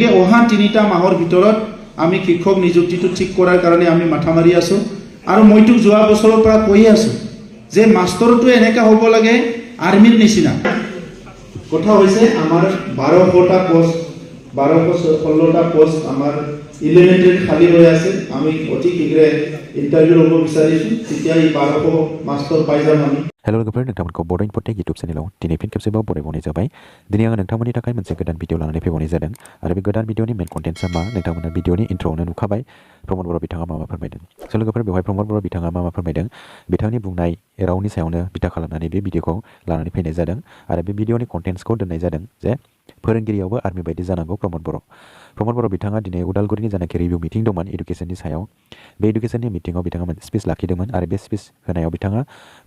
গতিকে অহা 3টা মাহৰ ভিতৰত আমি শিক্ষক নিযুক্তিটো ঠিক কৰাৰ কাৰণে আমি মাথা মাৰি আছো আৰু মইতো যোৱা বছৰৰ পৰা কৈ আছো যে মাষ্টৰটো এনেকা হ'ব লাগে আৰ্মিৰ নিচিনা কথা হৈছে আমাৰ 1200টা পোষ্ট 1216টা পোষ্ট আমাৰ ইলেমেণ্টাৰী খালি হৈ আছে আমি অতি শীঘ্ৰে ইন্টাৰভিউ ল'ব বিচাৰিছো তেতিয়া এই 1200 মাষ্টৰ পাই যাম আমি हेलो लोगोफोर नोंथांमोनखौ बड' इनफर्टेक इउटुब चेनेलाव दिनै फिन खेबसेबाव बरायबावनाय जाबाय दिनै आङो नोंथांमोननि थाखाय मोनसे गोदान भिडिअ लानानै फैबावनाय जादों आरो बे गोदान भिडिअनि मेन कन्टेन्टआ मा नोंथांमोना भिडिअनि इन्ट्र'आवनो नुखाबाय प्रमद बर' बिथाङा मा फोरमायदों स' लोगोफोर बेवहाय प्रमद बर' बिथाङा मा फोरमायदों बिथांनि बुंनाय रावनि सायावनो बिथा खालामनानै बे भिडिअखौ लानानै फैनाय जादों आरो बे भिडिअनि कन्टेन्ट्सखौ दोननाय जादों जे फोरोंगिरियावबो आर्मि बायदि जानांगौ प्रमद बर' बिथाङा दिनै उदालगुरिनि जानाखि रिभिउ मिटिं दंमोन इडुकेसननि सायाव बे इडुकेसननि मिटिङाव बिथाङा मोनसे स्पिच लाखिदोंमोन आरो बे स्पिच होनायाव बिथाङा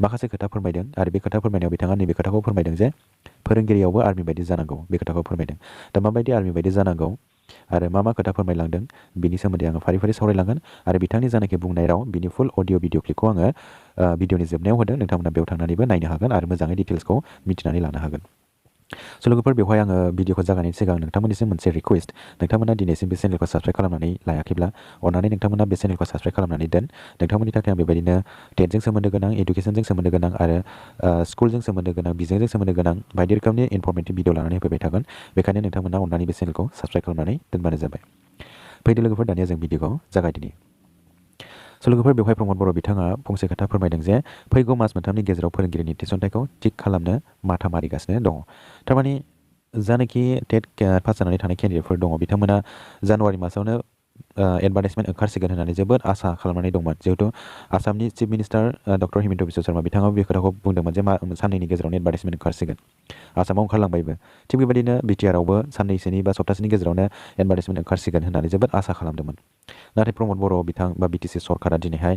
माखासे खोथा फोरमायदों आरो बे खोथा फोरमायनायाव बिथाङा नैबे खोथाखौ फोरमायदों जे फोरोंगिरियावबो आर्मि बायदि जानांगौ बे खोथाखौ फोरमायदों दा माबायदि आर्मि बायदि जानांगौ आरो मा खोथा फोरमायलांदों बिनि सोमोन्दै आङो फारि फारि सावरायलांगोन आरो बिथांनि जानाखि बुंनाय राव बिनि फुल अडिअ भिडिअ क्लिपखौ आङो भिडिअनि जोबनायाव होदों नोंथांमोना बेयाव थांनानैबो नायनो हागोन आरो मोजाङै डिटेल्सखौ मिथिनानै लानो हागोन स' लोगोफोर बेवहाय आङो भिडिअखौ जागायनायनि सिगां नोंथांमोननिसिम मोनसे रिक्वेस्ट नोंथांमोना दिनैसिम बे चेनेलखौ साबस्क्राइब खालामनानै लायाखैब्ला अन्नानै नोंथांमोना बे चेनेलखौ साबस्क्राइब खालामनानै दोन नोंथांमोननि थाखाय आं बेबायदिनो टेटजों सोमोन्दो गोनां इडुकेसनजों सोमोन्दो गोनां आरो स्कुलजों सोमोन्दो गोनां बिजोंजों सोमोन्दो गोनां बायदि रोखोमनि इनफरमेटिभ भिडिअ लानानै होफैबाय थागोन बेखायनो नोंथांमोना अन्नानै बे चेनेलखौ साबस्क्राइब खालामनानै दोनबानो जाबाय फैदो लोगोफोर दानिया जों भिडिअखौ जागायदिनि स' लोगोफोर बेवहाय प्रमद बर' बिथाङा फंसे खोथा फोरमायदों जे फैगौ मास मोनथामनि गेजेराव फोरोंगिरिनि थिसनथाइखौ थिग खालामनो माथा मारिगासिनो दङ थारमाने जानाखि टेट पास जानानै थानाय केन्डिडेटफोर दङ बिथांमोना जानुवारि मासावनो एडभार्टाइजमेन्ट ओंखारसिगोन होननानै जोबोद आसा खालामनानै दंमोन जिहेतु आसामनि chief minister doctor Himanta Biswa Sharma बिथाङाबो बे खोथाखौ बुंदोंमोन जे साननैनि गेजेरावनो एडभार्टाइजमेन्ट ओंखारसिगोन आसामाव ओंखारलांबायबो थिग बेबायदिनो बिटिआरआवबो साननैसोनि बा सप्तासेनि गेजेरावनो एडभार्टाइजमेन्ट ओंखारसिगोन होननानै जोबोद आसा खालामदोंमोन नाथाय प्रमद बर' बिथां बा बिटिसि सरकारा दिनैहाय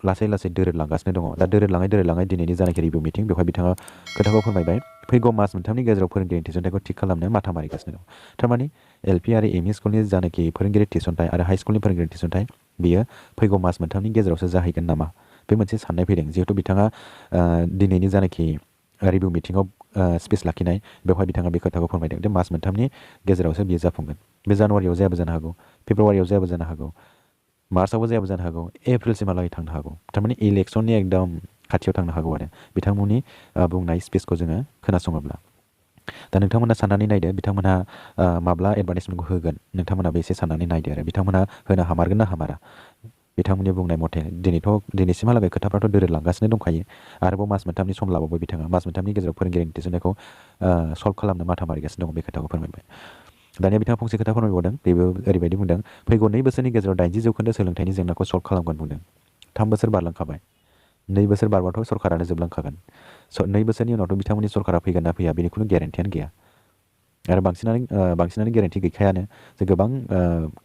लासै लासै दोरोदलांगासिनो दङ दा दोरोदलाङै दिनैनि जानाखि रिभिउ मिटिं बेवहाय बिथाङा खोथाखौ फोरमायबाय फैगौ मास मोनथामनि गेजेराव फोरोंगिरिनि थिसनथाइखौ थिग खालामनो माथा मारिगासिनो दं थारमाने एलपि आरो एमइ स्कुलनि जानाखि फोरोंगिरि थिसनथाइ आरो हाइ स्कुलनि फोरोंगिरि थिसनथाइ बियो फैगौ मास मोनथामनि गेजेरावसो जाहैगोन नामा बे मोनसे साननाय फैदों जिहेतु बिथाङा दिनैनि जानाखि रिभिउ मिटिङाव स्पिच लाखिनाय बेवहाय बिथाङा बे खोथाखौ फोरमायदों जे मास मोनथामनि गेजेरावसो बियो जाफुंगोन बे जानुवारियाव जायाबो जानो हागौ फेब्रुवारियाव जायाबो जानो हागौ मार्चआवबो जायाबो जानो हागौ एप्रिलसिमहालागै थांनो हागौ थारमाने इलेक्सननि एकदम खाथियाव थांनो हागौ आरो बिथांमोननि बुंनाय स्पिचखौ जोङो खोनासङोब्ला दा नोंथांमोना साननानै नायदो बिथांमोनहा माब्ला एडभार्टाइजमेन्टखौ होगोन नोंथांमोनाबो एसे साननानै नायदो आरो बिथांमोनहा होनो हामारगोन ना हामारा बिथांमोननि बुंनाय मथे दिनैसिमहालागै खोथाफ्राथ' दोरोदलांगासिनो दंखायो आरोबाव मास मोनथामनि सम लाबावबाय बिथाङा मास मोनथामनि गेजेराव फोरोंगिरिनि थिसननायखौ सल्भ खालामनो माथा मारिगासिनो दं बे खोथाखौ फोरमायबाय दानिया बिथाङा फंसे खोथा फोरमायबावदों बेबो ओरैबायदि बुंदों फैगौ 2 बोसोरनि गेजेराव 80% सोलोंथाइनि जेंनाखौ सल्भ खालामगोन बुंदों 3 बोसोर बारलांखाबाय 2 बोसोर बारबाथ' सरकारानो जोबलांखागोन 2 बोसोरनि उनावथ' बिथांमोननि सरकारा फैगोन ना फैया बेनि खुनु गेरेन्टियानो गैया आरो बांसिनानो गेरेन्टि गैखायानो जे गोबां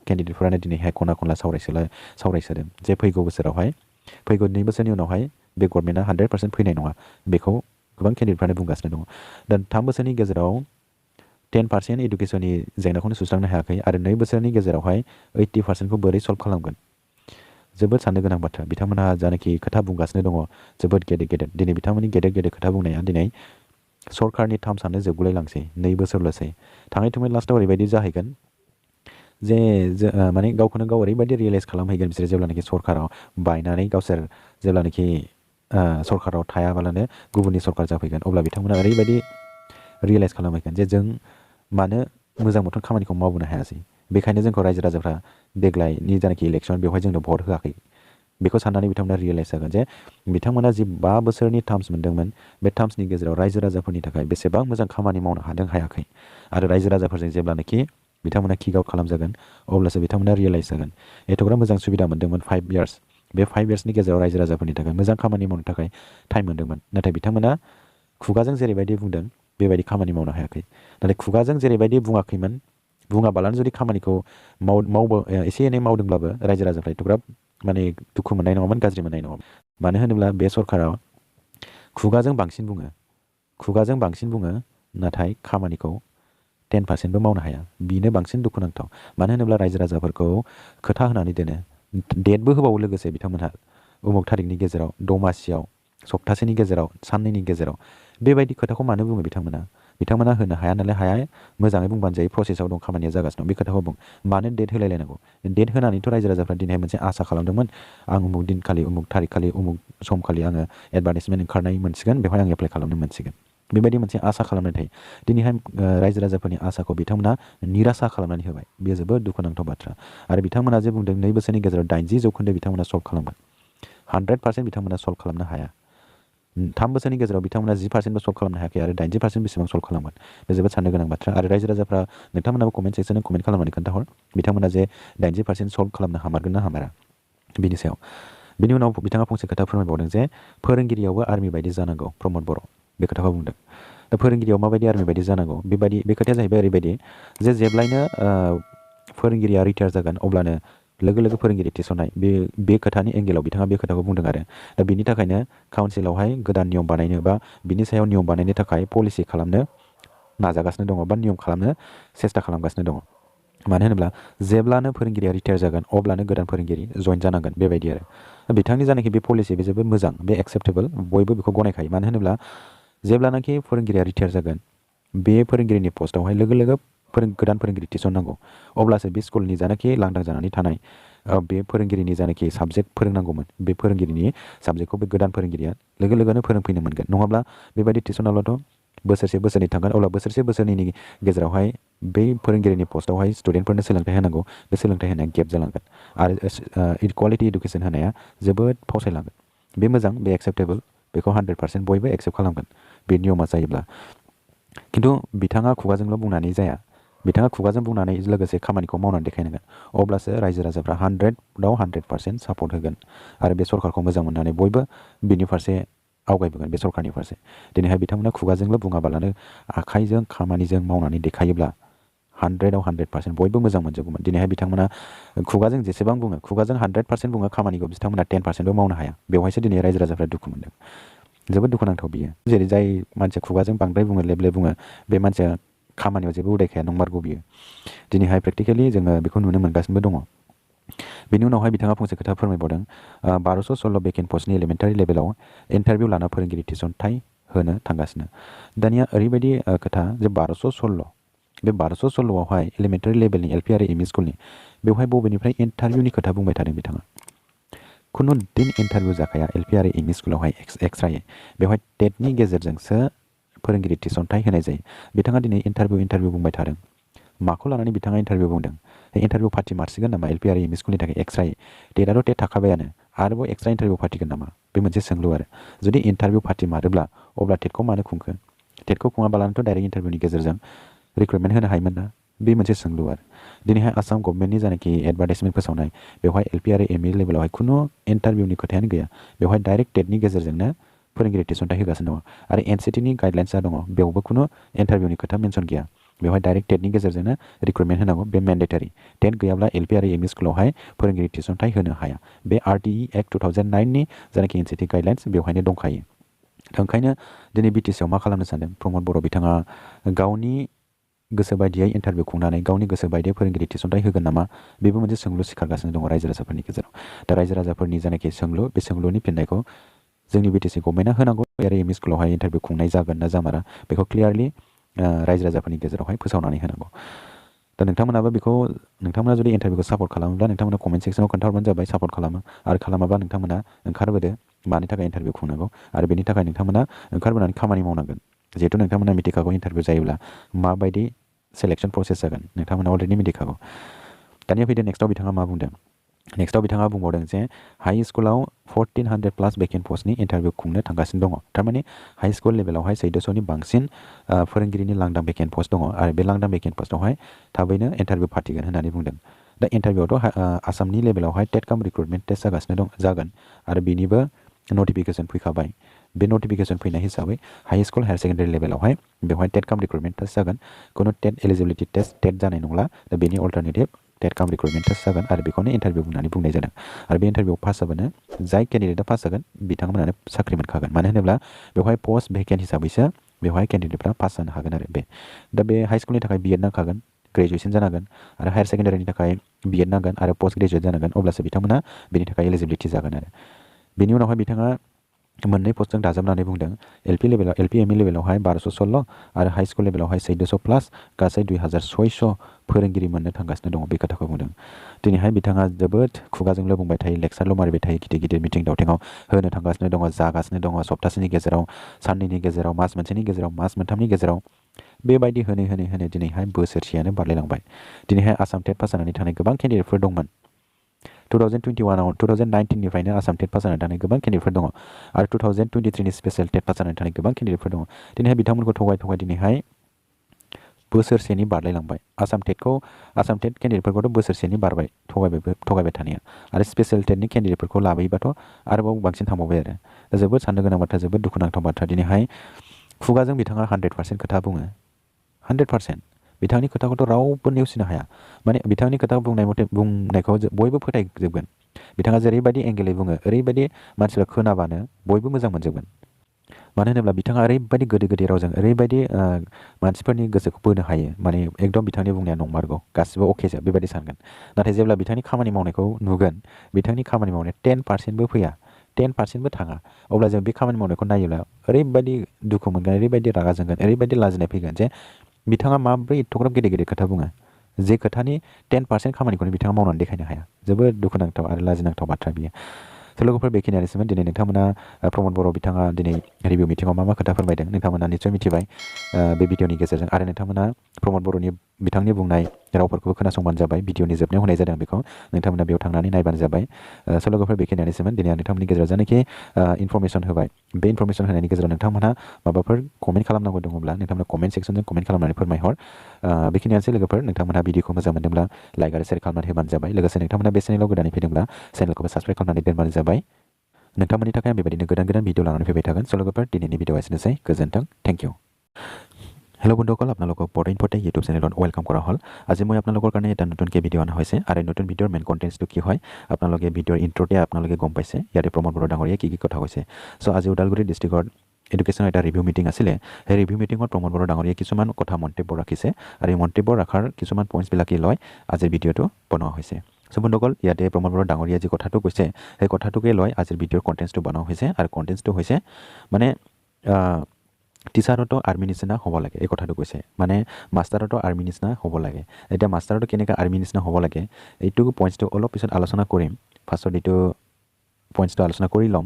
केन्डिडेटफोरानो दिनैहाय खना खनला सावरायसोदों जे फैगौ 2 बोसोरनि उनावहाय बे गभर्नमेन्टआ 100% फैनाय नङा बेखौ गोबां केन्डिडेटफ्रानो बुंगासिनो दङ दा 3 बोसोरनि गेजेराव 10% इडुकेसननि जेंनाखौनो सुस्रांनो हायाखै आरो 2 बोसोरनि गेजेरावहाय 80%खौ बोरै सल्भ खालामगोन जोबोद साननो गोनां बाथ्रा बिथांमोनहा जानाखि खोथा बुंगासिनो दङ जोबोद गेदेर दिनै बिथांमोननि गेदेर खोथा बुंनाया दिनै सरकारनि टार्म्सआनो जोबगुलायलांसै 2 बोसोरल'सै थाङै थुङै लास्टआव ओरैबायदि जाहैगोन जे माने गावखौनो गाव ओरैबायदि रियेलाइज खालामहैगोन बिसोरो जेब्लानाखि सरकाराव बायनानै गावसोर जेब्लानाखि सरकाराव थायाबालानो गुबुननि सरकार जाफैगोन अब्ला बिथांमोना ओरैबायदि रियेलाइज खालामहैगोन जे जों मानो मोजां मथन खामानिखौ मावबोनो हायासै बेखायनो जोंखौ रायजो राजाफ्रा देग्लायनि जानाखि इलेक्सन बेवहाय जोंनो भट होआखै बेखौ साननानै बिथांमोना रियेलाइज जागोन जे बिथांमोना जि 5 बोसोरनि टार्म्स मोन्दोंमोन बे टार्म्सनि गेजेराव रायजो राजाफोरनि थाखाय बेसेबां मोजां खामानि मावनो हायाखै आरो रायजो राजाफोरजों जेब्लानाखि बिथांमोना किक आउट खालामजागोन अब्लासो बिथांमोना रियेलाइज जागोन एथ'ग्राब मोजां सुबिदा मोन्दोंमोन 5 इयार्स बे 5 इयार्सनि गेजेराव रायजो राजाफोरनि थाखाय मोजां खामानि मावनो थाखाय टाइम मोन्दोंमोन नाथाय बिथांमोना खुगाजों जेरैबायदि बुंदों बेबायदि खामानि मावनो हायाखै नाथाय खुगाजों जेरैबायदि बुङाखैमोन बुङाबालानो जुदि खामानिखौ एसे एनै मावदोंब्लाबो रायजो राजाफ्रा एथ'ग्राब माने दुखु मोननाय नङामोन गाज्रि मोननाय नङामोन मानो होनोब्ला बे सरकाराव खुगाजों बांसिन बुङो नाथाय खामानिखौ 10%बो मावनो हाया बेनो बांसिन दुखुनांथाव मानो होनोब्ला रायजो राजाफोरखौ खोथा होनानै दोनो डेटबो होबावो लोगोसे बिथांमोनहा उमुक थारिखनि गेजेराव दमासियाव सप्तासेनि गेजेराव साननैनि गेजेराव बेबायदि खोथाखौ मानो बुङो बिथांमोना बिथांमोना होनो हाया नालाय हाया मोजाङै बुंबानो जायो प्रसेसआव दं खामानिया जागासिनो दं बे खोथाखौ बुं मानो डेट होलायलायनांगौ डेट होनानैथ' रायजो राजाफ्रा दिनैहाय मोनसे आसा खालामदोंमोन आं उमुक दिनखालि उमुक थारिखखालि उमुक समखालि आङो एडभार्टाइजमेन्ट ओंखारनाय मोनसिगोन बेवहाय आं एप्लाइ खालामनो मोनसिगोन बेबायदि मोनसे आसा खालामनाय थायो दिनैहाय रायजो राजाफोरनि आसाखौ बिथांमोना निरासा खालामनानै होबाय बेयो जोबोद दुखुनांथाव बाथ्रा आरो बिथांमोना जे बुंदों 2 बोसोरनि गेजेराव 80% बिथांमोना सल्भ खालामगोन 100% बिथांमोना सल्भ खालामनो हाया 3 बोसोरनि गेजेराव बिथांमोना 10%बो सल्भ खालामनो हायाखै आरो 80% बेसेबां सल्भ खालामगोन बे जोबोद साननो गोनां बाथ्रा आरो रायजो राजाफ्रा नोंथांमोनाबो कमेन्ट सेक्सनाव कमेन्ट खालामनानै खोन्थाहर बिथांमोना जे 80% सल्भ खालामनो हामारगोन ना हामारा बिनि सायाव बिनि उनाव बिथाङा फंसे खोथा फोरमायबावदों जे फोरोंगिरियावबो आर्मि बायदि जानांगौ प्रमद बर' बे खोथाखौ बुंदों दा फोरोंगिरियाव माबायदि आर्मि बायदि जानांगौ बे खोथाया जाहैबाय ओरैबायदि जे जेब्लायनो फोरोंगिरिया रिटायार जागोन अब्लानो लोगो लोगो फोरोंगिरि थिसननाय बे खोथानि एंगेलाव बिथाङा बे खोथाखौ बुंदों आरो दा बिनि थाखायनो काउन्सिलावहाय गोदान नियम बानायनो बा बिनि सायाव नियम बानायनो थाखाय पलिसि खालामनो नाजागासिनो दङ बा नियम खालामनो सेस्था खालामगासिनो दङ मानो होनोब्ला जेब्लानो फोरोंगिरिया रिटायार जागोन अब्लानो गोदान फोरोंगिरि जइन जानांगोन बेबायदि आरो बिथांनि जानाखि बे पलिसि बे जोबोद मोजां बे एक्सेप्टेबल बयबो बेखौ गनायखायो मानो होनोब्ला जेब्लानाखि फोरोंगिरिया रिटायार जागोन बे फोरोंगिरिनि पस्टआवहाय लोगो लोगो गोदान फोरोंगिरि थिसननांगौ अब्लासो बे स्कुलनि जानाखि लांदां जानानै थानाय बे फोरोंगिरिनि जानाखि साबजेक्ट फोरोंनांगौमोन बे फोरोंगिरिनि साबजेक्टखौ बे गोदान फोरोंगिरिया लोगो लोगोनो फोरोंफैनो मोनगोन नङाब्ला बेबायदि थिसनाब्लाथ' बोसोरसे बोसोरनै थांगोन अब्ला बोसोरसे बोसोरनैनि गेजेरावहाय बै फोरोंगिरिनि पस्टआवहाय स्टुडेन्टफोरनो सोलोंथाइ होनांगौ बे सोलोंथाइ होनाया गेप जालांगोन आरो क्वालिटि इडुकेसन होनाया जोबोद फावसायलांगोन बे मोजां बे एक्सेप्टेबल बेखौ 100% बयबो एक्सेप्ट खालामगोन बे नियमा जायोब्ला खिन्थु बिथाङा खुगाजोंल' बुंनानै जाया बिथाङा खुगाजों बुंनानै लोगोसे खामानिखौ मावनानै देखायनांगोन अब्लासो रायजो राजाफ्रा 100आव 100% सापर्ट होगोन आरो बे सरकारखौ मोजां मोननानै बयबो बिनि फारसे आवगायबोगोन बे सरकारनि फारसे दिनैहाय बिथांमोना खुगाजोंल' बुङाबालानो आखाइजों खामानिजों मावनानै देखायोब्ला 100आव 100% बयबो मोजां मोनजोबगौमोन दिनैहाय बिथांमोना खुगाजों जेसेबां बुङो खुगाजों 100% बुङो खामानिखौ बिथांमोना 10%बो मावनो हाया बेवहायसो दिनै रायजो राजाफ्रा दुखु मोनदों जोबोद दुखुनांथाव बियो जेरै जाय मानसिया खुगाजों बांद्राय बुङो लेब लेब बुङो बे मानसिया खामानियाव जेबो उदायखाया नंमारगौ बियो दिनैहाय प्रेक्टिकेलि जोङो बेखौ नुनो मोनगासिनोबो दङ बेनि उनावहाय बिथाङा फंसे खोथा फोरमायबावदों 1216 बेकेन्ट पस्टनि एलिमेन्टारि लेभेलाव इन्टारभिउ लाना फोरोंगिरि थिसनथाइ होनो थांगासिनो दानिया ओरैबायदि खोथा जे 1216 बे 1216आवहाय एलिमेन्टारि लेभेलनि एलपि आरो एमइ स्कुलनि बेवहाय बबेनिफ्राय इन्टारभिउनि खोथा बुंबाय थादों बिथाङा खुनु दिन इन्टारभिउ जाखाया एलपि आरो एमइ स्कुलावहाय एक्सट्रायै बेवहाय टेटनि गेजेरजोंसो फोरोंगिरि थिसनथाइ होनाय जायो बिथाङा दिनै इन्टारभिउ बुंबाय थादों माखौ लानानै बिथाङा इन्टारभिउ बुंदों इन्टारभिउ पार्टि मारसिगोन नामा एलपि आरो एमइ स्कुलनि थाखाय एक्सट्रायै टेटआथ' टेट थाखाबायानो आरोबाव एक्सट्रा इन्टारभिउ फाथिगोन नामा बे मोनसे सोंलु आरो जुदि इन्टारभिउ पार्टि मारोब्ला अब्ला टेटखौ मानो खुंखो टेटखौ खुङाबालानोथ' डाइरेक्ट इन्टारभिउनि गेजेरजों रिक्रुटमेन्ट होनो हायोमोन ना बे मोनसे सोंलु आरो दिनैहाय आसाम गभर्नमेन्टनि जानाखि एडभार्टाइजमेन्ट फोसावनाय बेवहाय एलपि आरो एमइ लेभेलावहाय खुनु इन्टारभिउनि खोथायानो गैया बेवहाय डाइरेक्ट टेटनि गेजेरजोंनो फोरोंगिरि थिसनथाइ होगासिनो दङ आरो एनसिटिनि गाइडलाइन्सआ दङ बेयावबो खुनु इन्टारभिउनि खोथा मेनसन गैया बेवहाय डाइरेक्ट टेटनि गेजेरजोंनो रिक्रुटमेन्ट होनांगौ बे मेन्डेटारि टेट गैयाब्ला एलपि आरो एमइ स्कुलावहाय फोरोंगिरि थिसनथाइ होनो हाया बे आरटिइ एक्ट 2009नि जानाखि एनसिटि गाइडलाइन्स बेवहायनो दंखायो ओंखायनो दिनै बिटिसिआव मा खालामनो सानदों प्रमद बर' बिथाङा गावनि गोसो बायदियै इन्टारभिउ खुंनानै गावनि गोसो बायदियै फोरोंगिरि थिसनथाइ होगोन नामा बेबो मोनसे सोंलु सिखारगासिनो दङ रायजो राजाफोरनि गेजेराव दा रायजो राजाफोरनि जानाखि सोंलु बे सोंलुनि फिननायखौ जोंनि बिटिसि गभर्नमेन्टआ होनांगौ आरो एमइ स्कुलावहाय इन्टारभिउ खुंनाय जागोन ना जामारा बेखौ क्लियारलि रायजो राजाफोरनि गेजेरावहाय फोसावनानै होनांगौ दा नोंथांमोना जुदि इन्टारभिउखौ सापर्ट खालामोब्ला नोंथांमोना कमेन्ट सेक्सनाव खोन्थाहरबानो जाबाय सापर्ट खालामो आरो खालामाबा नोंथांमोना ओंखारबोदो मानि थाखाय इन्टारभिउ खुंनांगौ आरो बेनि थाखाय नोंथांमोना ओंखारबोनानै खामानि मावनांगोन जिहेथु नोंथांमोना मिथिखागौ इन्टारभिउ जायोब्ला माबायदि सेलेक्सन प्रसेस जागोन नोंथांमोना अलरेडि मिथिखागौ दानिया फैदो नेक्स्टआव बिथाङा मा बुंदों नेक्स्टआव बिथाङा बुंबावदों जे हाई स्कुलाव 1400+ बेकेन्ट पस्टनि इन्टारभिउ खुंनो थांगासिनो दङ थारमाने हाई स्कुल लेभेलावहाय 1400नि बांसिन फोरोंगिरिनि लांदां बेकेन्ट पस्ट दङ आरो बे लांदां बेकेन्ट पस्टआवहाय थाबैनो इन्टारभिउ फाथिगोन होननानै बुंदों दा इन्टारभिउआवथ' आसामनि लेभेलावहाय टेट काम रिक्रुटमेन्ट टेस्ट जागोन आरो बेनिबो नटिफिकेसन फैखाबाय बे नटिफिकेसन फैनाय हिसाबै हाई स्कुल हायार सेकेन्डारि लेभेलावहाय बेवहाय टेट काम रिक्रुटमेन्ट टेस्ट जागोन खुनु टेट एलिजिबिलिटि टेस्ट टेट जानाय नंला दा बेनि अल्टारनेटिभ टेट काम रिक्रुटमेन्ट टेस्ट जागोन आरो बेखौनो इन्टारभिउ होननानै बुंनाय जादों आरो बे इन्टारभिउआव पास जाबानो जाय केन्डिडेटआ पास जागोन बिथांमोनानो साख्रि मोनखागोन मानो होनोब्ला बेवहाय पस्ट भेकेन्ट हिसाबैसो बेवहाय केन्डिडेटफ्रा पास जानो हागोन आरो दा बे हाई स्कुलनि थाखाय बिएड नांखागोन ग्रेजुवेसन जानांगोन आरो हायार सेकेन्डारिनि थाखाय बिएड नांगोन आरो पस्ट ग्रेजुवेट जानांगोन अब्लासो बिथांमोना बेनि थाखाय एलिजिबिलिटि जागोन आरो बेनि उनावहाय बिथाङा मोननै पस्टजों दाजाबनानै बुंदों एलपि लेभेलाव एलपि एमइ लेभेलावहाय 1216 आरो हाई स्कुल लेभेलावहाय 1400 प्लास गासै 2600 फोरोंगिरि मोननो थांगासिनो दङ बे खोथाखौ बुंदों दिनैहाय बिथाङा जोबोद खुगाजोंल' बुंबाय थायो लेक्सारल' मारिबाय थायो गिदिर गिदिर मिटिं दावथिङाव होनो थांगासिनो दङ जागासिनो दङ सप्तासेनि गेजेराव साननैनि गेजेराव मास मोनसेनि गेजेराव मास मोनथामनि गेजेराव बेबायदि होनै दिनैहाय बोसोरसेयानो बारलायलांबाय दिनैहाय आसाम टेट पास जानानै थानाय गोबां केन्डिडेटफोर दंमोन 2021 2019 निफ्रायनो आसाम टेट पास जानानै थानाय गोबां केन्डिडेटफोर दङ आरो 2023 नि स्पेशल टेट पास जानानै थानाय गोबां केन्डिडेटफोर दङ दिनैहाय बिथांमोनखौ थगाय दिनैहाय बोसोरसेनि बारलायलांबाय आसाम टेट केन्डिडेटफोरखौथ' बोसोरसेनि बारबाय थगायबाय थानाया आरो स्पेशल टेटनि केन्डिडेटफोरखौ लाबोयोबाथ' आरोबाव बांसिन थांबावबाय आरो दा जोबोद साननो गोनां बाथ्रा जोबोद दुखुनांथाव बाथ्रा दिनैहाय खुगाजों बिथाङा 100% खोथा बुङो 100% बिथांनि खोथाखौथ' रावबो नेवसिनो हाया माने बिथांनि खोथा बुंनायखौ बयबो फोथायजोबगोन बिथाङा जेरैबायदि एंगेलै बुङो ओरैबायदि मानसिफ्रा खोनाबानो बयबो मोजां मोनजोबगोन मानो होनोब्ला बिथाङा ओरैबायदि गोदै रावजों ओरैबायदि मानसिफोरनि गोसोखौ बोनो हायो माने एकदम बिथांनि बुंनाया नंमारगौ गासिबो अकेसो बेबायदि सानगोन नाथाय जेब्ला बिथांनि खामानि मावनायखौ नुगोन बिथांनि खामानि मावनाया 10%बो फैया 10%बो थाङा अब्ला जों बे खामानि मावनायखौ नायोब्ला ओरैबायदि दुखु मोनगोन ओरैबायदि रागा जोंगोन ओरैबायदि लाजिनाय फैगोन जे बिथाङा माब्रै एथ'ग्राब गेदेर खोथा बुङो जे खोथानि 10% खामानिखौनो बिथाङा मावनानै देखायनो हाया जोबोद दुखुनांथाव आरो लाजिनांथाव बाथ्रा बियो स' लोगोफोर बेखिनियानोसैमोन दिनै नोंथांमोना प्रमद बर' बिथाङा दिनै रिभिउ मिटिङाव मा खोथा फोरमायदों नोंथांमोना निस्सय मिथिबाय बे भिडिअनि गेजेरजों आरो नोंथांमोना प्रमद बर'नि बिथांनि बुंनाय रावफोरखौबो खोनासंबानो जाबाय भिडिअनि जोबनायाव होनाय जादों बेखौ नोंथांमोना बेयाव थांनानै नायबानो जाबाय स' लोगोफोर बेखिनियानोसैमोन दिनै आं नोंथांमोननि गेजेराव जायनाखि इनफरमेसन होबाय बे इनफरमेसन होनायनि गेजेराव नोंथांमोनहा माबाफोर कमेन्ट खालामनांगौ दङब्ला नोंथांमोना कमेन्ट सेक्सनजों कमेन्ट खालामनानै फोरमायहर बेखिनियानोसै लोगोफोर नोंथांमोनहा भिडिअखौ मोजां मोनदोंब्ला लाइक आरो शेयार खालामनानै होबानो जाबाय लोगोसे नोंथांमोना बे चेनेलाव गोदानै फैदोंब्ला चेनेलखौबो साबस्क्राइब खालामनानै दोनबानो जाबाय नोंथांमोननि थाखाय आं बेबायदिनो गोदान भिडिअ लानानै फैबाय थागोन स' लोगोफोर दिनैनि भिडिअ एसेनोसै गोजोन्थों थेंक ইউ হেল্ল' বন্ধুসকল আপোনালোকক বড়ো ইনফ'টেক ইউটিউব চেনেলত ৱেলকাম কৰা হ'ল আজি মই আপোনালোকৰ কাৰণে এটা নতুনকৈ ভিডিঅ' অনা হৈছে আৰু নতুন ভিডিঅ'ৰ মেইন কণ্টেণ্টটো কি হয় আপোনালোকে ভিডিঅ'ৰ ইণ্ট্ৰ'তে আপোনালোকে গম পাইছে ইয়াতে প্ৰমোদ বড়ো ডাঙৰীয়াই কি কথা কৈছে চ' আজি ওদালগুৰি ডিষ্ট্ৰিক্টত এডুকেশ্যনৰ এটা ৰিভিউ মিটিং আছিলে সেই ৰিভিউ মিটিঙত প্ৰমোদ বড়ো ডাঙৰীয়াই কিছুমান কথা মন্তব্য ৰাখিছে আৰু এই মন্তব্য ৰখাৰ কিছুমান পইণ্টছবিলাকে লৈ আজিৰ ভিডিঅ'টো বনোৱা হৈছে চ' বন্ধুসকল ইয়াতে প্ৰমোদ বড়ো ডাঙৰীয়াই যি কথাটো কৈছে সেই কথাটোকে লৈ আজিৰ ভিডিঅ'ৰ কণ্টেণ্টটো বনোৱা হৈছে আৰু কণ্টেণ্টটো হৈছে মানে টিচাৰতো আৰ্মি নিচিনা হ'ব লাগে এই কথাটো কৈছে মানে মাষ্টাৰতো আৰ্মি নিচিনা হ'ব লাগে এতিয়া মাষ্টাৰতো কেনেকৈ আৰ্মি নিচিনা হ'ব লাগে এইটো পইণ্টছটো অলপ পিছত আলোচনা কৰিম ফাৰ্ষ্টত এইটো পইণ্টছটো আলোচনা কৰি ল'ম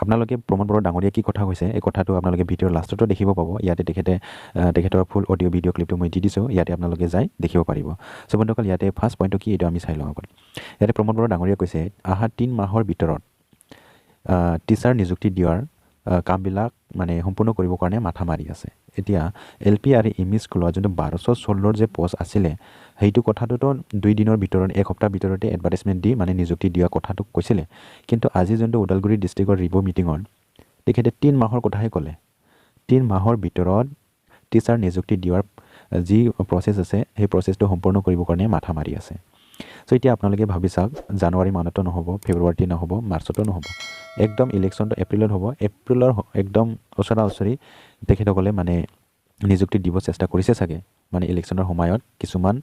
আপোনালোকে প্ৰমোদ বড়ো ডাঙৰীয়াই কি কথা কৈছে এই কথাটো আপোনালোকে ভিডিঅ'ৰ লাষ্টতো দেখিব পাব ইয়াতে তেখেতৰ ফুল অডিঅ' ভিডিঅ' ক্লিপটো মই দি দিছোঁ ইয়াতে আপোনালোকে যাই দেখিব পাৰিব চ' বন্ধুসকল ইয়াতে ফাৰ্ষ্ট পইণ্টটো কি এইটো আমি চাই লওঁ আগত ইয়াতে প্ৰমোদ বড়ো ডাঙৰীয়াই কৈছে অহা 3 মাহৰ ভিতৰত টিচাৰ নিযুক্তি দিয়াৰ কামবিলাক মানে সম্পূৰ্ণ কৰিবৰ কাৰণে মাথা মাৰি আছে এতিয়া এল পি আৰু এম ই স্কুলত যোনটো 1216 যে পষ্ট আছিলে সেইটো কথাটোতো 2 দিনৰ ভিতৰত এক সপ্তাহ ভিতৰতে এডভাৰটাইজমেণ্ট দি মানে নিযুক্তি দিয়া কথাটো কৈছিলে কিন্তু আজি যোনটো ওদালগুৰি ডিষ্ট্ৰিক্টৰ ৰিভিউ মিটিঙত তেখেতে 3 মাহৰ কথাহে ক'লে 3 মাহৰ ভিতৰত টিচাৰ নিযুক্তি দিয়াৰ যি প্ৰচেছ আছে সেই প্ৰচেছটো সম্পূৰ্ণ কৰিবৰ কাৰণে মাথা মাৰি আছে চ' এতিয়া আপোনালোকে ভাবি চাওক জানুৱাৰী মাহতো নহ'ব ফেব্ৰুৱাৰীতে নহ'ব মাৰ্চতো নহ'ব একদম ইলেকশ্যনটো এপ্ৰিলত হ'ব এপ্ৰিলৰ একদম ওচৰা তেখেতসকলে মানে নিযুক্তি দিব চেষ্টা কৰিছে চাগে মানে ইলেকশ্যনৰ সময়ত কিছুমান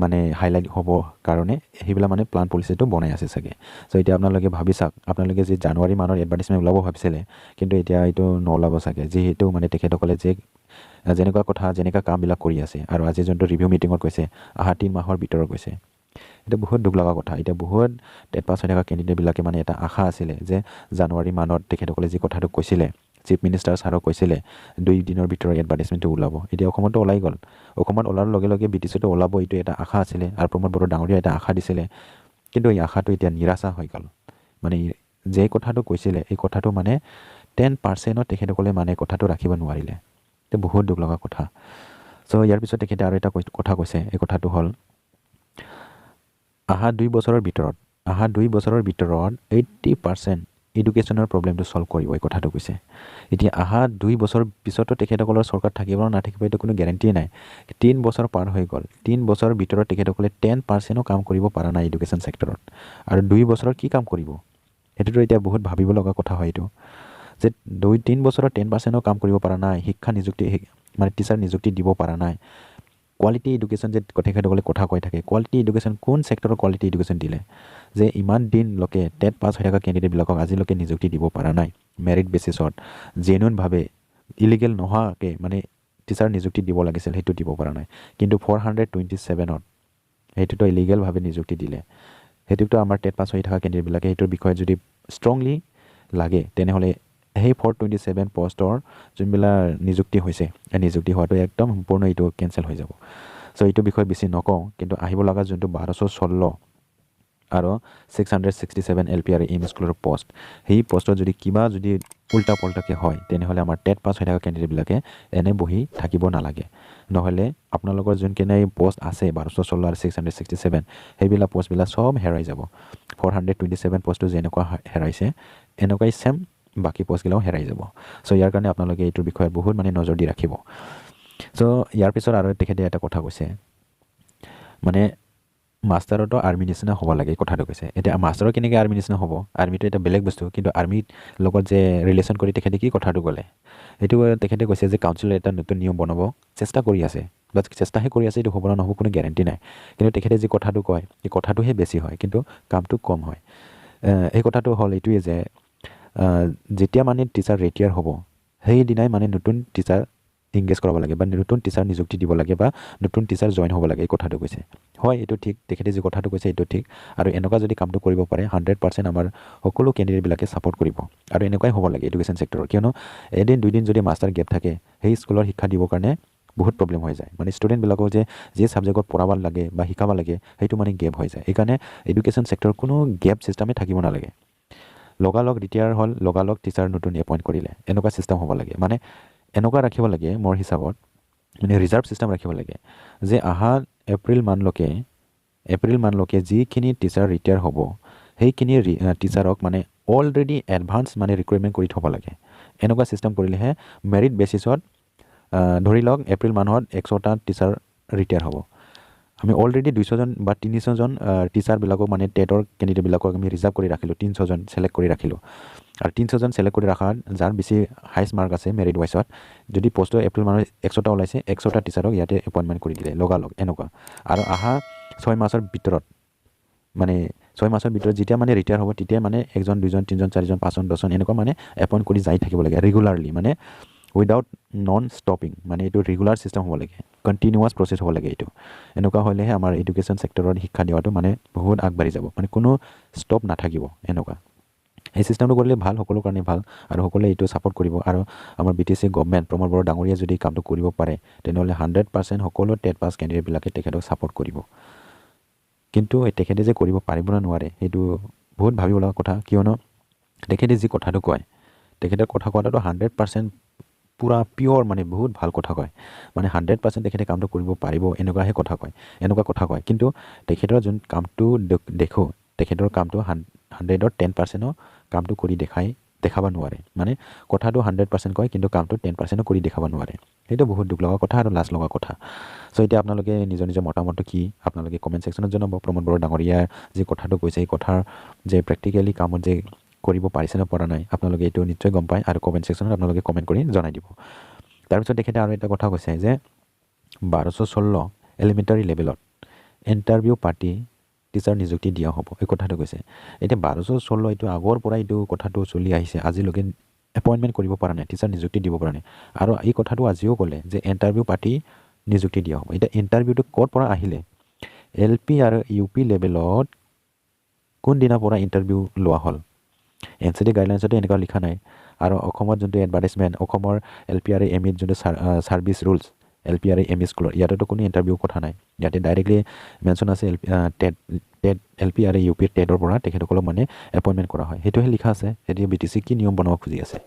মানে হাইলাইট হ'ব কাৰণে সেইবিলাক মানে প্লান পলিচিটো বনাই আছে চাগে চ' এতিয়া আপোনালোকে ভাবি চাওক আপোনালোকে যে জানুৱাৰী মাহৰ এডভাৰটাইজমেণ্ট ওলাব ভাবিছিলে কিন্তু এতিয়া এইটো নোলাব চাগে যিহেতু মানে তেখেতসকলে যেনেকুৱা কামবিলাক কৰি আছে আৰু আজি যোনটো ৰিভিউ মিটিঙত কৈছে অহা 3 মাহৰ ভিতৰত কৈছে এটা বহুত দুখ লগা কথা এতিয়া বহুত টেট পাছ হৈ থকা কেণ্ডিডেটবিলাকে মানে এটা আশা আছিলে যে জানুৱাৰী মাহত তেখেতসকলে যি কথাটো কৈছিলে চিফ মিনিষ্টাৰ ছাৰক কৈছিলে 2 দিনৰ ভিতৰত এডভাৰটাইজমেণ্টটো ওলাব এতিয়া অসমতো ওলাই গ'ল অসমত ওলাৰ লগে লগে BTCতো ওলাব এইটো এটা আশা আছিলে আৰু প্ৰমোদ বড়ো ডাঙৰীয়াই এটা আশা দিছিলে কিন্তু এই আশাটো এতিয়া নিৰাশা হৈ গ'ল মানে যে কথাটো কৈছিলে এই কথাটো মানে 10%ত তেখেতসকলে মানে কথাটো ৰাখিব নোৱাৰিলে এইটো বহুত দুখ লগা কথা চ' ইয়াৰ পিছত তেখেতে আৰু এটা কথা কৈছে এই কথাটো হ'ল অহা 2 বছৰৰ ভিতৰত 80% এডুকেশ্যনৰ প্ৰব্লেমটো ছল্ভ কৰিব এই কথাটো কৈছে এতিয়া অহা 2 বছৰ পিছতো তেখেতসকলৰ চৰকাৰ থাকিব না নাথাকিব এইটো কোনো গেৰেণ্টি নাই 3 বছৰ পাৰ হৈ গ'ল 3 বছৰৰ ভিতৰত তেখেতসকলে 10%ও কাম কৰিব পৰা নাই এডুকেশ্যন ছেক্টৰত আৰু 2 বছৰত কি কাম কৰিব সেইটোতো এতিয়া বহুত ভাবিব লগা কথা হয় এইটো যে 2-3 বছৰত 10%ও কাম কৰিব পৰা নাই শিক্ষা নিযুক্তি মানে টিচাৰ নিযুক্তি দিব পৰা নাই কোৱালিটি এডুকেশ্যন যে তেখেতসকলে কথা কৈ থাকে কোৱালিটি এডুকেশ্যন কোন ছেক্টৰৰ কোৱালিটি এডুকেশ্যন দিলে যে ইমান দিনলৈকে টেট পাছ হৈ থকা কেণ্ডিডেটবিলাকক আজিলৈকে নিযুক্তি দিব পৰা নাই মেৰিট বেচিছত জেনুইনভাৱে ইলিগেল নোহোৱাকৈ মানে টিচাৰ নিযুক্তি দিব লাগিছিল সেইটো দিব পৰা নাই কিন্তু 427ত সেইটোতো ইলিগেলভাৱে নিযুক্তি দিলে সেইটোতো আমাৰ টেট পাছ হৈ থকা কেণ্ডিডেটবিলাকে সেইটোৰ বিষয়ে যদি ষ্ট্ৰংলি লাগে তেনেহ'লে সেই 427 পষ্টৰ যোনবিলাক নিযুক্তি হৈছে এই নিযুক্তি হোৱাটো একদম সম্পূৰ্ণ এইটো কেঞ্চেল হৈ যাব চ' এইটো বিষয়ে বেছি নকওঁ কিন্তু আহিব লগা যোনটো 1216 আৰু 667 LPR এম স্কুলৰ পষ্ট সেই পষ্টত যদি কিবা যদি উল্টা পল্টাকৈ হয় তেনেহ'লে আমাৰ টেট পাছ হৈ থকা কেণ্ডিডেটবিলাকে এনে বহি থাকিব নালাগে নহ'লে আপোনালোকৰ যোনকেনে পষ্ট আছে 1216 আৰু 667 সেইবিলাক পষ্টবিলাক চব হেৰাই যাব 427 পষ্টটো যেনেকুৱা হেৰাইছে এনেকুৱাই ছেম বাকী পষ্টগিলাও হেৰাই যাব চ' ইয়াৰ কাৰণে আপোনালোকে এইটোৰ বিষয়ে বহুত মানে নজৰ দি ৰাখিব চ' ইয়াৰ পিছত আৰু তেখেতে এটা কথা কৈছে মানে মাষ্টাৰতো আৰ্মি নিচিনা হ'ব লাগে কথাটো কৈছে এতিয়া মাষ্টাৰৰ কেনেকৈ আৰ্মি নিচিনা হ'ব আৰ্মিটো এটা বেলেগ বস্তু কিন্তু আৰ্মিৰ লগত যে ৰিলেশ্যন কৰি তেখেতে কি কথাটো ক'লে সেইটো তেখেতে কৈছে যে কাউন্সিলে এটা নতুন নিয়ম বনাব চেষ্টা কৰি আছে বাট চেষ্টাহে কৰি আছে এইটো হ'ব না নহ'ব কোনো গেৰেণ্টি নাই কিন্তু তেখেতে যি কথাটো কয় এই কথাটোহে বেছি হয় কিন্তু কামটো কম হয় এই কথাটো হ'ল এইটোৱে যে যেতিয়া মানে টিচাৰ ৰিটায়াৰ হ'ব সেইদিনাই মানে নতুন টিচাৰ ইংগেজ কৰাব লাগে বা নতুন টিচাৰ নিযুক্তি দিব লাগে বা নতুন টিচাৰ জইন হ'ব লাগে এই কথাটো কৈছে হয় এইটো ঠিক তেখেতে যি কথাটো কৈছে এইটো ঠিক আৰু এনেকুৱা যদি কামটো কৰিব পাৰে 100% আমাৰ সকলো কেণ্ডিডেটবিলাকে ছাপোৰ্ট কৰিব আৰু এনেকুৱাই হ'ব লাগে এডুকেশ্যন ছেক্টৰৰ কিয়নো এদিন দুদিন যদি মাষ্টাৰ গেপ থাকে সেই স্কুলৰ শিক্ষা দিবৰ কাৰণে বহুত প্ৰব্লেম হৈ যায় মানে ষ্টুডেণ্টবিলাকক যে যি ছাবজেক্টত পঢ়াব লাগে বা শিকাব লাগে সেইটো মানে গেপ হৈ যায় সেইকাৰণে এডুকেশ্যন ছেক্টৰৰ কোনো গেপ ছিষ্টেমে থাকিব নালাগে লগালগ ৰিটায়াৰ হ'ল লগালগ টিচাৰ নতুন এপইণ্ট কৰিলে এনেকুৱা ছিষ্টেম হ'ব লাগে মানে এনেকুৱা ৰাখিব লাগে মোৰ হিচাপত মানে ৰিজাৰ্ভ ছিষ্টেম ৰাখিব লাগে যে অহা এপ্ৰিল মানলৈকে যিখিনি টিচাৰ ৰিটায়াৰ হ'ব সেইখিনি টিচাৰক মানে অলৰেডি এডভান্স মানে ৰিকুৱাৰমেণ্ট কৰি থ'ব লাগে এনেকুৱা ছিষ্টেম কৰিলেহে মেৰিট বেচিছত ধৰি লওক এপ্ৰিল মাহত 100টা টিচাৰ ৰিটায়াৰ হ'ব আমি অলৰেডি 200জন বা 300জন টিচাৰবিলাকক মানে টেটৰ কেণ্ডিডেটবিলাকক আমি ৰিজাৰ্ভ কৰি ৰাখিলোঁ 300জন ছিলেক্ট কৰি ৰাখিলোঁ আৰু 300জন ছিলেক্ট কৰি ৰখাত যাৰ বেছি হাইষ্ট মাৰ্ক আছে মেৰিট ৱাইজত যদি পষ্টটো এপ্ৰিল মাহত 100টা ওলাইছে 100টা টিচাৰক ইয়াতে এপইণ্টমেণ্ট কৰি দিলে লগালগ এনেকুৱা আৰু অহা 6 মাহৰ ভিতৰত মানে 6 মাহৰ ভিতৰত যেতিয়া মানে ৰিটায়াৰ হ'ব তেতিয়া মানে 1জন 2জন 3জন 4জন 5জন 10জন এনেকুৱা মানে এপইণ্ট কৰি যাই থাকিব লাগে ৰেগুলাৰলি মানে উইদাউট নন ষ্টপিং মানে এইটো ৰেগুলাৰ ছিষ্টেম হ'ব লাগে কণ্টিনিউৱাছ প্ৰচেছ হ'ব লাগে এইটো এনেকুৱা হ'লেহে আমাৰ এডুকেশ্যন ছেক্টৰত শিক্ষা দিয়াটো মানে বহুত আগবাঢ়ি যাব মানে কোনো ষ্টপ নাথাকিব এনেকুৱা এই ছিষ্টেমটো কৰিলে ভাল সকলো কাৰণে ভাল আৰু সকলোৱে এইটো ছাপোৰ্ট কৰিব আৰু আমাৰ BTC গভৰ্ণমেণ্ট প্ৰমোদ বড়ো ডাঙৰীয়া যদি কামটো কৰিব পাৰে তেনেহ'লে 100% সকলো টেট পাছ কেণ্ডিডেটবিলাকে তেখেতক ছাপোৰ্ট কৰিব কিন্তু তেখেতে যে কৰিব পাৰিব নে নোৱাৰে সেইটো বহুত ভাবিব লগা কথা কিয়নো তেখেতে যি কথাটো কয় তেখেতৰ কথা কোৱাটো 100% পুৰা পিয়ৰ মানে বহুত ভাল কথা কয় মানে 100% তেখেতে কামটো কৰিব পাৰিব এনেকুৱাহে কথা কয় এনেকুৱা কথা কয় কিন্তু তেখেতৰ যোন কামটো দেখোঁ তেখেতৰ কামটো 100ৰ 10%ও কামটো কৰি দেখাব নোৱাৰে মানে কথাটো 100% কয় কিন্তু কামটো 10%ও কৰি দেখাব নোৱাৰে সেইটো বহুত দুখ লগা কথা আৰু লাজ লগা কথা চ' এতিয়া আপোনালোকে নিজৰ নিজৰ মতামতটো কি আপোনালোকে কমেণ্ট ছেকশ্যনত জনাব প্ৰমোদ বড়ো ডাঙৰীয়াৰ যি কথাটো কৈছে এই কথাৰ যে প্ৰেক্টিকেলি কামত যে কৰিব পাৰিছে নে পৰা নাই আপোনালোকে এইটো নিশ্চয় গম পায় আৰু কমেণ্ট ছেকশ্যনত আপোনালোকে কমেণ্ট কৰি জনাই দিব তাৰপিছত তেখেতে আৰু এটা কথা কৈছে যে 1216 এলিমেণ্টাৰী লেভেলত ইণ্টাৰভিউ পাতি টিচাৰ নিযুক্তি দিয়া হ'ব এই কথাটো কৈছে এতিয়া 1216 এইটো আগৰ পৰা এইটো কথাটো চলি আহিছে আজিলৈকে এপইণ্টমেণ্ট কৰিব পৰা নাই টিচাৰ নিযুক্তি দিব পৰা নাই আৰু এই কথাটো আজিও ক'লে যে ইণ্টাৰভিউ পাতি নিযুক্তি দিয়া হ'ব এতিয়া ইণ্টাৰভিউটো ক'ৰ পৰা আহিলে LP আৰু UP লেভেলত কোনদিনাৰ পৰা ইণ্টাৰভিউ লোৱা হ'ল NCT গাইডলাইনছতে এনেকুৱা লিখা নাই আৰু অসমত যোনটো এডভাৰটাইজমেণ্ট অসমৰ LP আৰু ME যোনটো ছাৰ্ভিচ ৰুলছ LP আৰু ME স্কুলৰ ইয়াতেতো কোনো ইণ্টাৰভিউ কথা নাই ইয়াতে ডাইৰেক্টলি মেনশ্যন আছে টেট LP আৰু UP টেটৰ পৰা তেখেতসকলক মানে এপইণ্টমেণ্ট কৰা হয় সেইটোহে লিখা আছে সেইটো BTC কি নিয়ম বনাব খুজি আছে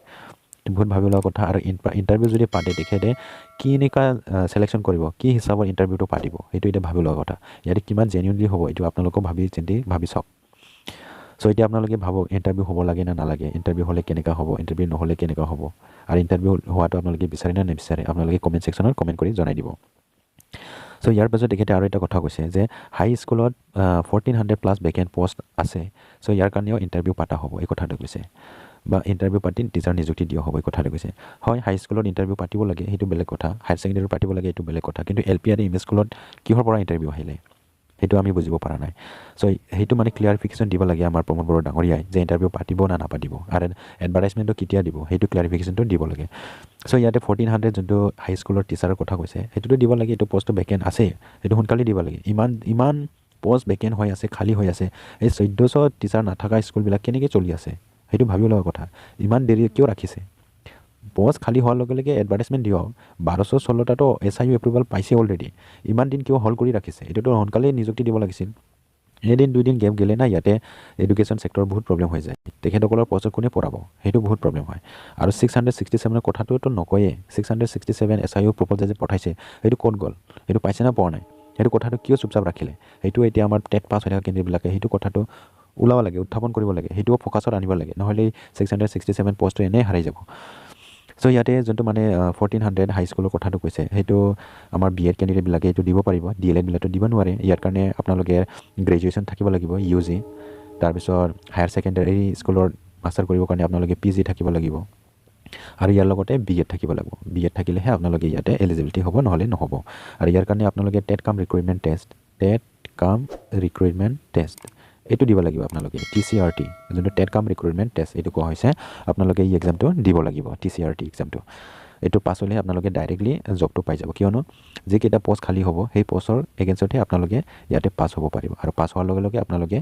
বহুত ভাবি লোৱা কথা আৰু ইণ্টাৰভিউ যদি পাতে তেখেতে কি এনেকুৱা ছিলেকশ্যন কৰিব কি হিচাপত ইণ্টাৰভিউটো পাতিব সেইটো এতিয়া ভাবি লোৱা কথা ইয়াতে কিমান জেনুইনলি হ'ব এইটো আপোনালোকক ভাবি চাওক চ' এতিয়া আপোনালোকে ভাবক ইণ্টাৰভিউ হ'ব লাগে নে নালাগে ইণ্টাৰভিউ হ'লে কেনেকুৱা হ'ব ইণ্টাৰভিউ নহ'লে কেনেকুৱা হ'ব আৰু ইণ্টাৰভিউ হোৱাটো আপোনালোকে বিচাৰে নে নিবিচাৰে আপোনালোকে কমেণ্ট ছেকশ্যনত কমেণ্ট কৰি জনাই দিব চ' ইয়াৰ পাছত তেখেতে আৰু এটা কথা কৈছে যে হাই স্কুলত 1400+ ভেকেণ্ট পষ্ট আছে চ' ইয়াৰ কাৰণেও ইণ্টাৰভিউ পতা হ'ব এই কথাটো কৈছে বা ইণ্টাৰভিউ পাতি টিচাৰ নিযুক্তি দিয়া হ'ব এই কথাটো কৈছে হয় হাই স্কুলত ইণ্টাৰভিউ পাতিব লাগে সেইটো বেলেগ কথা হায়াৰ ছেকেণ্ডেৰীত পাতিব লাগে এইটো বেলেগ কথা কিন্তু LP আৰু ME স্কুলত কিহৰ পৰা ইণ্টাৰভিউ আহিলে সেইটো আমি বুজিব পৰা নাই চ' সেইটো মানে ক্লিয়াৰিফিকেশ্যন দিব লাগে আমাৰ প্ৰমোদ বড়ো ডাঙৰীয়াই যে ইণ্টাৰভিউ পাতিব না নাপাতিব আৰু এডভাৰটাইজমেণ্টটো কেতিয়া দিব সেইটো ক্লিয়াৰিফিকেশ্যনটো দিব লাগে চ' ইয়াতে 1400 যোনটো হাইস্কুলৰ টিচাৰৰ কথা কৈছে সেইটোতো দিব লাগে এইটো পষ্টটো ভেকেণ্ট আছে সেইটো সোনকালে দিব লাগে ইমান পষ্ট ভেকেণ্ট হৈ আছে খালী হৈ আছে এই 1400 টিচাৰ নাথাকা স্কুলবিলাক কেনেকৈ চলি আছে সেইটো ভাবিব লগা কথা ইমান দেৰি কিয় ৰাখিছে পষ্ট খালী হোৱাৰ লগে লগে এডভাৰটাইজমেণ্ট দিয়ক 1216টাতো SIU এপ্ৰুভেল পাইছে অলৰেডি ইমান দিন কিয় হল্ড কৰি ৰাখিছে এইটোতো সোনকালে নিযুক্তি দিব লাগিছিল এদিন দুদিন গেপ গেলে না ইয়াতে এডুকেশ্যন ছেক্টৰ বহুত প্ৰব্লেম হৈ যায় তেখেতসকলৰ পষ্টত কোনে পঢ়াব সেইটো বহুত প্ৰব্লেম হয় আৰু 667ৰ কথাটোতো নকয়ে 667 SIU প্ৰপ'জাল যে পঠাইছে সেইটো ক'ত গ'ল সেইটো পাইছে না পোৱা নাই সেইটো কথাটো কিয় চুপচাপ ৰাখিলে সেইটো এতিয়া আমাৰ টেট পাছ হৈ থকা কেন্দ্ৰবিলাকে সেইটো কথাটো ওলাব লাগে উত্থাপন কৰিব লাগে সেইটোও ফ'কাছত আনিব লাগে নহ'লে 667 পষ্টটো এনেই হাৰাই যাব চ' ইয়াতে যোনটো মানে 1400 হাইস্কুলৰ কথাটো কৈছে সেইটো আমাৰ BEd কেণ্ডিডেটবিলাকে এইটো দিব পাৰিব DLED বিলাকতো দিব নোৱাৰে ইয়াৰ কাৰণে আপোনালোকে গ্ৰেজুৱেশ্যন থাকিব লাগিব UG তাৰপিছত হায়াৰ ছেকেণ্ডেৰী স্কুলৰ মাষ্টাৰ কৰিবৰ কাৰণে আপোনালোকে PG থাকিব লাগিব আৰু ইয়াৰ লগতে BEd থাকিব লাগিব BEd থাকিলেহে আপোনালোকে ইয়াতে এলিজিবিলিটি হ'ব নহ'লে নহ'ব আৰু ইয়াৰ কাৰণে আপোনালোকে টেট কাম ৰিক্ৰুইটমেণ্ট টেষ্ট এইটো দিব লাগিব আপোনালোকে TCRT যোনটো টেট কাম ৰিক্ৰুইটমেণ্ট টেষ্ট এইটো কোৱা হৈছে আপোনালোকে এই এক্সামটো দিব লাগিব TCRT এক্সামটো এইটো পাছ হ'লে আপোনালোকে ডাইৰেক্টলি জবটো পাই যাব কিয়নো যিকেইটা পষ্ট খালী হ'ব সেই পষ্টৰ এগেইনষ্টতহে আপোনালোকে ইয়াতে পাছ হ'ব পাৰিব আৰু পাছ হোৱাৰ লগে লগে আপোনালোকে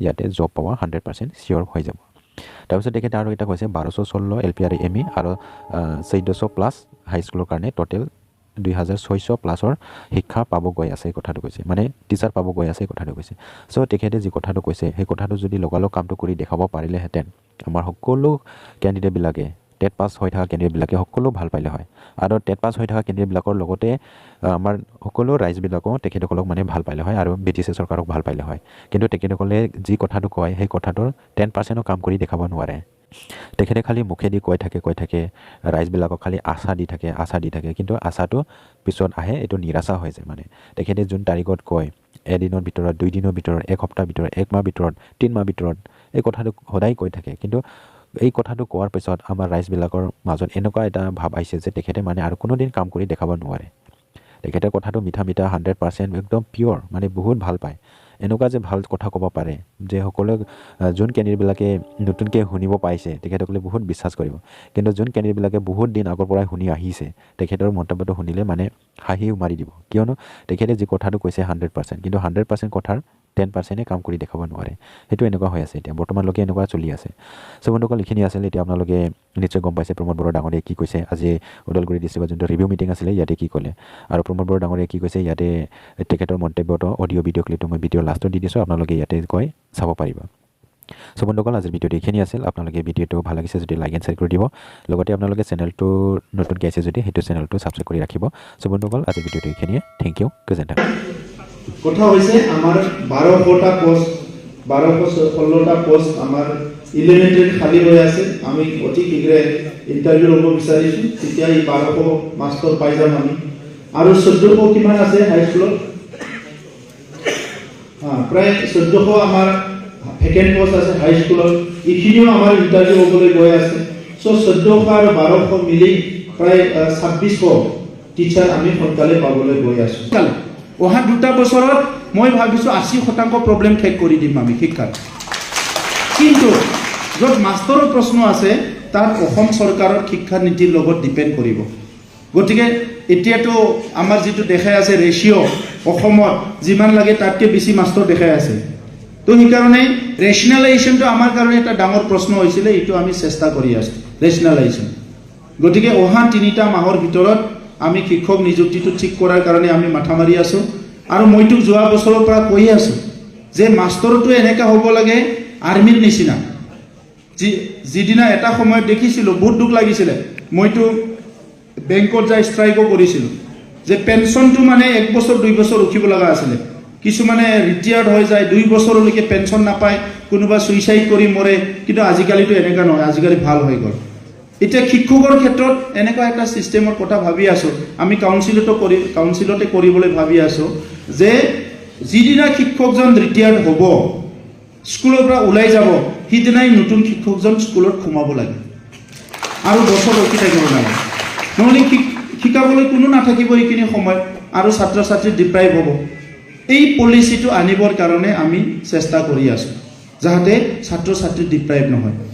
ইয়াতে জব পাব 100% চিয়'ৰ হৈ যাব তাৰপিছত তেখেতে আৰু এটা কৈছে 1216 LP আৰু ME আৰু 1400 প্লাছ হাইস্কুলৰ কাৰণে টোটেল 2600 প্লাছৰ শিক্ষা পাব গৈ আছে এই কথাটো কৈছে মানে টিচাৰ পাব গৈ আছে এই কথাটো কৈছে চ' তেখেতে যি কথাটো কৈছে সেই কথাটো যদি লগালগ কামটো কৰি দেখাব পাৰিলেহেঁতেন আমাৰ সকলো কেণ্ডিডেটবিলাকে টেট পাছ হৈ থকা কেণ্ডিডেটবিলাকে সকলো ভাল পালে হয় আৰু টেট পাছ হৈ থকা কেণ্ডিডেটবিলাকৰ লগতে আমাৰ সকলো ৰাইজবিলাকো তেখেতসকলক মানে ভাল পালে হয় আৰু BTC চৰকাৰক ভাল পালে হয় কিন্তু তেখেতসকলে যি কথাটো কয় সেই কথাটোৰ 10%ও কাম কৰি দেখাব নোৱাৰে তেখেতে খালি মুখেদি কৈ থাকে ৰাইজবিলাকক খালি আশা দি থাকে কিন্তু আশাটো পিছত আহে এইটো নিৰাশা হৈ যায় মানে তেখেতে যোন তাৰিখত কয় এদিনৰ ভিতৰত 2 দিনৰ ভিতৰত 1 সপ্তাহ ভিতৰত 1 মাহ ভিতৰত 3 মাহ ভিতৰত এই কথাটো সদায় কৈ থাকে কিন্তু এই কথাটো কোৱাৰ পিছত আমাৰ ৰাইজবিলাকৰ মাজত এনেকুৱা এটা ভাৱ আহিছে যে তেখেতে মানে আৰু কোনোদিন কাম কৰি দেখাব নোৱাৰে তেখেতৰ কথাটো মিঠা 100% একদম পিয়'ৰ মানে বহুত ভাল পায় এনেকুৱা যে ভাল কথা ক'ব পাৰে যে সকলো যোন কেণ্ডিডেটবিলাকে নতুনকৈ শুনিব পাইছে তেখেতসকলে বহুত বিশ্বাস কৰিব কিন্তু যোন কেণ্ডিডেটবিলাকে বহুত দিন আগৰ পৰাই শুনি আহিছে তেখেতৰ মন্তব্যটো শুনিলে মানে হাঁহি মাৰি দিব কিয়নো তেখেতে যি কথাটো কৈছে 100% কিন্তু 100% কথাৰ 10%হে কাম কৰি দেখাব নোৱাৰে সেইটো এনেকুৱা হৈ আছে এতিয়া বৰ্তমানলৈকে এনেকুৱা চলি আছে চ' বন্ধুসকল এইখিনি আছিল এতিয়া আপোনালোকে নিশ্চয় গম পাইছে প্ৰমোদ বড়ো ডাঙৰীয়াই কি কৈছে আজি ওদালগুৰি ডিষ্ট্ৰিক্টৰ যোনটো ৰিভিউ মিটিং আছিলে ইয়াতে কি ক'লে আৰু প্ৰমোদ বড়ো ডাঙৰীয়াই কি কৈছে ইয়াতে তেখেতৰ মন্তব্যটো অডিঅ' ভিডিঅ' ক্লিপটো মই ভিডিঅ' লাষ্টত দি দিছোঁ আপোনালোকে ইয়াতে কৈ চাব পাৰিব চ' বন্ধুসকল আজিৰ ভিডিঅ'টো এইখিনি আছিল আপোনালোকে ভিডিঅ'টো ভাল লাগিছে যদি লাইক এণ্ড শ্বেয়াৰ কৰি দিব লগতে আপোনালোকে চেনেলটো নতুনকৈ আছে যদি সেইটো চেনেলটো ছাবস্ক্ৰাইব কৰি ৰাখিব চ' বন্ধুসকল আজিৰ ভিডিঅ'টো এইখিনিয়ে থেংক ইউ গোজেণ্টা কথা হৈছে আমাৰ 1216টা পোষ্ট আমাৰ ইলিমিটেড খালী হৈ আছে আমি অতি শীঘ্ৰে ইণ্টাৰভিউ ল'ব বিচাৰিছোঁ তেতিয়া এই 1200 মাষ্টৰ পাই যাম আমি আৰু 1400 কিমান আছে হাইস্কুলত প্ৰায় 1400 আমাৰ ভেকেণ্ট পোষ্ট আছে হাইস্কুলত এইখিনিও আমাৰ ইণ্টাৰভিউ হ'বলৈ গৈ আছে চ' 1400 আৰু 1200 মিলি প্ৰায় 2600 টিচাৰ আমি সোনকালে পাবলৈ গৈ আছোঁ অহা 2 বছৰত মই ভাবিছোঁ 80% প্ৰব্লেম শেষ কৰি দিম আমি শিক্ষাত কিন্তু য'ত মাষ্টৰৰ প্ৰশ্ন আছে তাত অসম চৰকাৰৰ শিক্ষা নীতিৰ লগত ডিপেণ্ড কৰিব গতিকে এতিয়াতো আমাৰ যিটো দেখাই আছে ৰেচিঅ' অসমত যিমান লাগে তাতকৈ বেছি মাষ্টৰ দেখাই আছে তো সেইকাৰণে ৰেচনেলাইজেশ্যনটো আমাৰ কাৰণে এটা ডাঙৰ প্ৰশ্ন হৈছিলে এইটো আমি চেষ্টা কৰি আছোঁ ৰেচনেলাইজেশ্যন গতিকে অহা 3টা মাহৰ ভিতৰত আমি শিক্ষক নিযুক্তিটো ঠিক কৰাৰ কাৰণে আমি মাথা মাৰি আছোঁ আৰু মইতো যোৱা বছৰৰ পৰা কৈয়ে আছোঁ যে মাষ্টৰটো এনেকৈ হ'ব লাগে আৰ্মিৰ নিচিনা যিদিনা এটা সময়ত দেখিছিলোঁ বহুত দুখ লাগিছিলে মইতো বেংকত যাই ষ্ট্ৰাইকো কৰিছিলোঁ যে পেঞ্চনটো মানে 1 বছৰ 2 বছৰ ৰখিব লগা আছিলে কিছুমানে ৰিটায়াৰ্ড হৈ যায় 2 বছৰলৈকে পেঞ্চন নাপায় কোনোবা ছুইচাইড কৰি মৰে কিন্তু আজিকালিতো এনেকুৱা নহয় আজিকালি ভাল হৈ গ'ল এতিয়া শিক্ষকৰ ক্ষেত্ৰত এনেকুৱা এটা ছিষ্টেমৰ কথা ভাবি আছোঁ আমি কাউন্সিলতে কৰিবলৈ ভাবি আছোঁ যে যিদিনা শিক্ষকজন ৰিটায়াৰ্ড হ'ব স্কুলৰ পৰা ওলাই যাব সিদিনাই নতুন শিক্ষকজন স্কুলত সোমাব লাগে আৰু বছৰ ৰখি থাকিব নালাগে নহ'লে শিকাবলৈ কোনো নাথাকিব এইখিনি সময়ত আৰু ছাত্ৰ ছাত্ৰী ডিপ্ৰাইভ হ'ব এই পলিচিটো আনিবৰ কাৰণে আমি চেষ্টা কৰি আছোঁ যাতে ছাত্ৰ ছাত্ৰী ডিপ্ৰাইভ নহয়